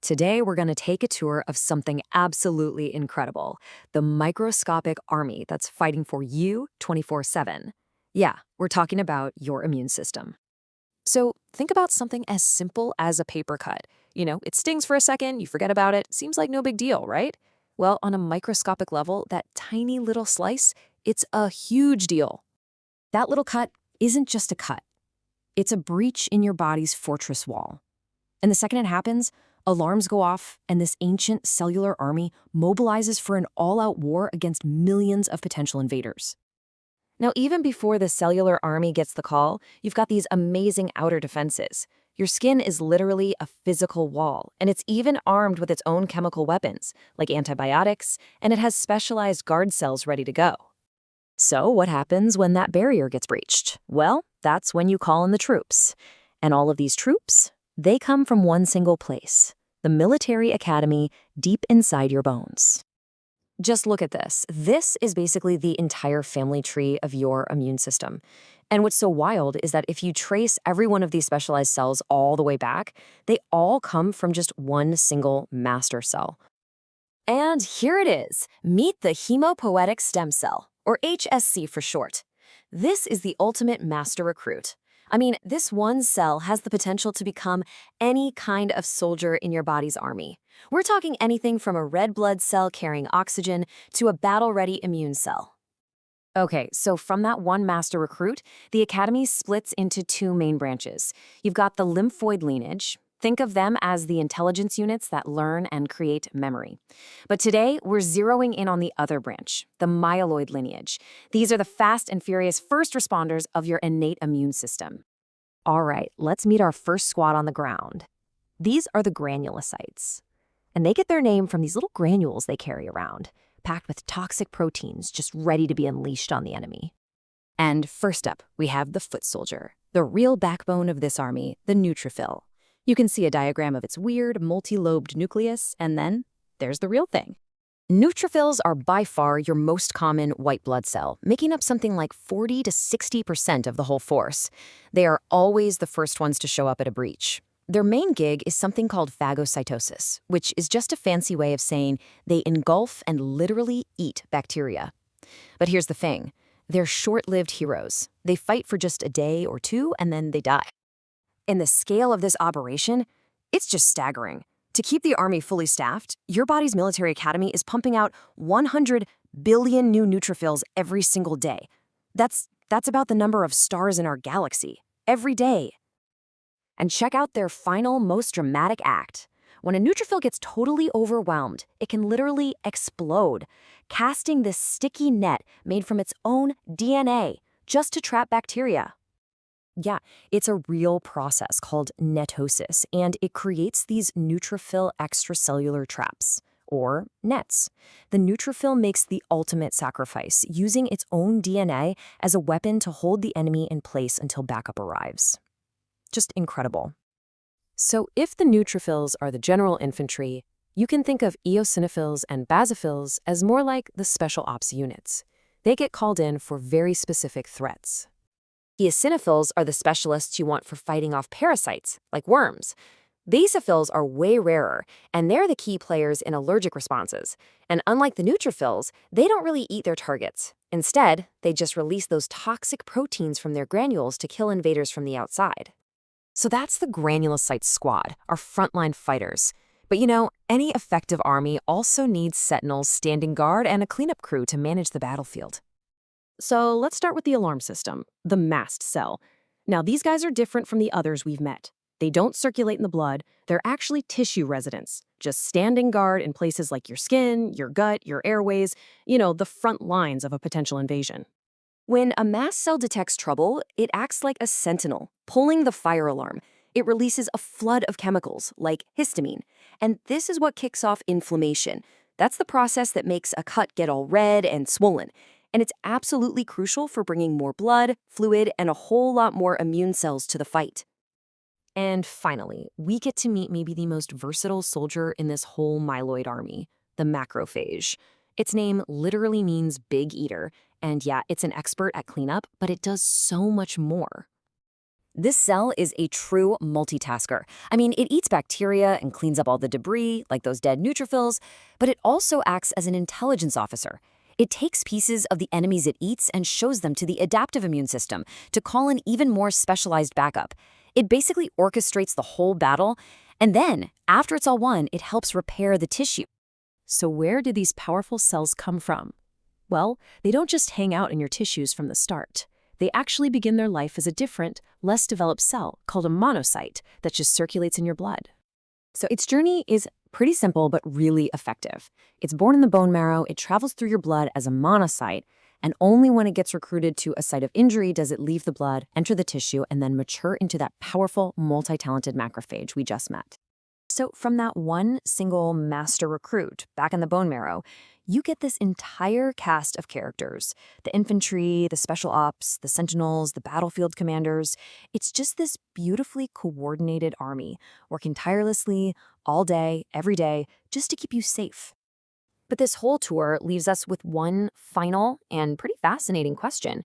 Today, we're going to take a tour of something absolutely incredible, the microscopic army that's fighting for you 24/7. Yeah, we're talking about your immune system. So think about something as simple as a paper cut. It stings for a second, you forget about it, seems like no big deal, right? Well, on a microscopic level, that tiny little slice, it's a huge deal. That little cut isn't just a cut. It's a breach in your body's fortress wall. And the second it happens, alarms go off, and this ancient cellular army mobilizes for an all-out war against millions of potential invaders. Now, even before the cellular army gets the call, you've got these amazing outer defenses. Your skin is literally a physical wall, and it's even armed with its own chemical weapons, like antibiotics, and it has specialized guard cells ready to go. So what happens when that barrier gets breached? Well, that's when you call in the troops. And all of these troops, they come from one single place, the military academy deep inside your bones. Just look at this. This is basically the entire family tree of your immune system. And what's so wild is that if you trace every one of these specialized cells all the way back, they all come from just one single master cell. And here it is. Meet the hemopoietic stem cell, or HSC for short. This is the ultimate master recruit. I mean, this one cell has the potential to become any kind of soldier in your body's army. We're talking anything from a red blood cell carrying oxygen to a battle-ready immune cell. Okay, so from that one master recruit, the academy splits into two main branches. You've got the lymphoid lineage. Think of them as the intelligence units that learn and create memory. But today, we're zeroing in on the other branch, the myeloid lineage. These are the fast and furious first responders of your innate immune system. All right, let's meet our first squad on the ground. These are the granulocytes. And they get their name from these little granules they carry around, packed with toxic proteins just ready to be unleashed on the enemy. And first up, we have the foot soldier, the real backbone of this army, the neutrophil. You can see a diagram of its weird, multi-lobed nucleus, and then there's the real thing. Neutrophils are by far your most common white blood cell, making up something like 40 to 60% of the whole force. They are always the first ones to show up at a breach. Their main gig is something called phagocytosis, which is just a fancy way of saying they engulf and literally eat bacteria. But here's the thing. They're short-lived heroes. They fight for just a day or two, and then they die. And the scale of this operation, it's just staggering. To keep the army fully staffed, your body's military academy is pumping out 100 billion new neutrophils every single day. That's about the number of stars in our galaxy, every day. And check out their final, most dramatic act. When a neutrophil gets totally overwhelmed, it can literally explode, casting this sticky net made from its own DNA just to trap bacteria. Yeah, it's a real process called netosis, and it creates these neutrophil extracellular traps, or nets. The neutrophil makes the ultimate sacrifice, using its own DNA as a weapon to hold the enemy in place until backup arrives. Just incredible. So if the neutrophils are the general infantry, you can think of eosinophils and basophils as more like the special ops units. They get called in for very specific threats. Eosinophils are the specialists you want for fighting off parasites, like worms. Basophils are way rarer, and they're the key players in allergic responses. And unlike the neutrophils, they don't really eat their targets. Instead, they just release those toxic proteins from their granules to kill invaders from the outside. So that's the granulocyte squad, our frontline fighters. But any effective army also needs sentinels standing guard and a cleanup crew to manage the battlefield. So let's start with the alarm system, the mast cell. Now, these guys are different from the others we've met. They don't circulate in the blood. They're actually tissue residents, just standing guard in places like your skin, your gut, your airways, the front lines of a potential invasion. When a mast cell detects trouble, it acts like a sentinel, pulling the fire alarm. It releases a flood of chemicals, like histamine. And this is what kicks off inflammation. That's the process that makes a cut get all red and swollen. And it's absolutely crucial for bringing more blood, fluid, and a whole lot more immune cells to the fight. And finally, we get to meet maybe the most versatile soldier in this whole myeloid army, the macrophage. Its name literally means big eater, and yeah, it's an expert at cleanup, but it does so much more. This cell is a true multitasker. I mean, it eats bacteria and cleans up all the debris, like those dead neutrophils, but it also acts as an intelligence officer. It takes pieces of the enemies it eats and shows them to the adaptive immune system to call in even more specialized backup. It basically orchestrates the whole battle, and then, after it's all won, it helps repair the tissue. So where do these powerful cells come from? Well, they don't just hang out in your tissues from the start. They actually begin their life as a different, less developed cell called a monocyte that just circulates in your blood. So its journey is pretty simple but really effective. It's born in the bone marrow, it travels through your blood as a monocyte, and only when it gets recruited to a site of injury does it leave the blood, enter the tissue, and then mature into that powerful, multi-talented macrophage we just met. So from that one single master recruit back in the bone marrow, you get this entire cast of characters. The infantry, the special ops, the sentinels, the battlefield commanders. It's just this beautifully coordinated army, working tirelessly, all day, every day, just to keep you safe. But this whole tour leaves us with one final and pretty fascinating question.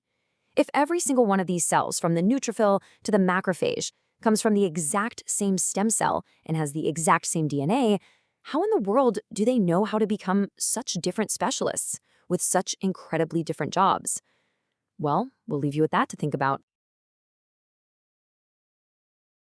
If every single one of these cells, from the neutrophil to the macrophage, comes from the exact same stem cell and has the exact same DNA, how in the world do they know how to become such different specialists with such incredibly different jobs? Well, we'll leave you with that to think about.